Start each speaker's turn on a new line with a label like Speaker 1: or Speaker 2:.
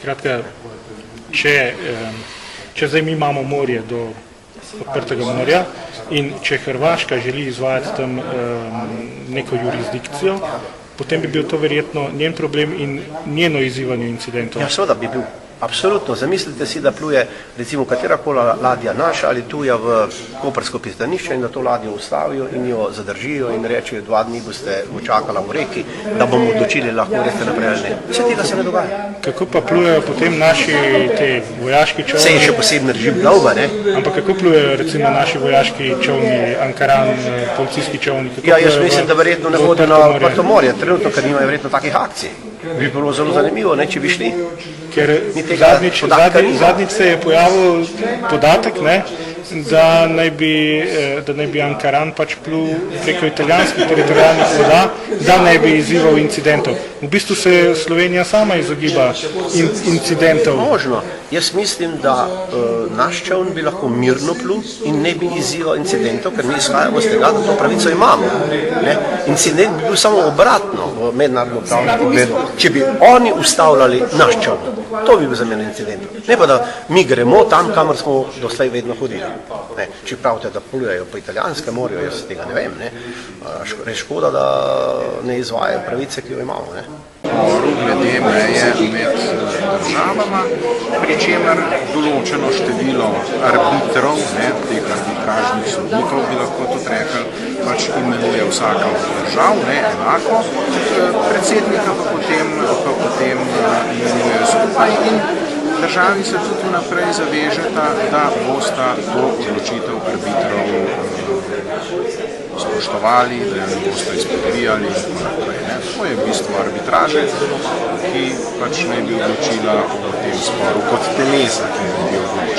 Speaker 1: Skratka, če zdaj mi imamo morje do odprtega morja in če Hrvaška želi izvajati tam neko jurisdikcijo, potem bi bil to verjetno njen problem in njeno izzivanje incidentov.
Speaker 2: Ja, seveda bi bil. Absolutno. Zamislite si, da pluje recimo katerakoli ladja naša ali tuja v koprsko pristanišče in da to ladjo ustavijo in jo zadržijo in rečejo, 2 dni boste čakala v reki, da bomo odločili, lahko greste naprej ali ne. Vse tega se ne dogaja.
Speaker 1: Kako pa plujejo potem naši te vojaški čovni?
Speaker 2: Vse je še posebno režim plovba, ne?
Speaker 1: Ampak kako plujejo recimo naši vojaški čovni, Ankaran, policijski čovni?
Speaker 2: Ja, jaz mislim, da verjetno ne bodo na odprto morje, trenutno, ker nimajo verjetno takih akcij. Bi bilo zelo zanimivo, ne, če bi šli.
Speaker 1: Ker zadnjič se je pojavil podatek, ne, da naj bi Ankaran pač plul preko italijanskih teritorijalnih voda, da ne bi izzival incidentov. V bistvu se Slovenija sama izogiba incidentov.
Speaker 2: Možno. Jaz mislim, da naš čovn bi lahko mirno plul in ne bi izzival incidentov, ker mi izhajamo z tega, da to pravico imamo. Ne? Incident bi bil samo obratno v mednarodno pravnem pogledu, če bi oni ustavljali naš čovn. To bi bil za mene incident. Ne pa, da mi gremo tam, kamor smo doslej vedno hodili. Ne? Če pravite, da plujejo po italijanskem morju, jaz tega ne vem. Ne? Škoda, da ne izvajajo pravice, ki jo imamo. Ne?
Speaker 3: Glede meje med državama, pri čemer določeno število arbitrov, teh arbitražnih sodnikov, bi lahko tudi rekli, pač imenuje vsaka od držav, enako, predsednika pa potem imenuje skupaj in državi se tudi naprej zavežeta, da bosta to odločitev arbitrov spoštovali, da jo ne boste izpodrijali in tako naprej. To je v bistvu arbitraže, ki pač naj bi odločila o tem sporu kot telesa, ki naj bi odločila.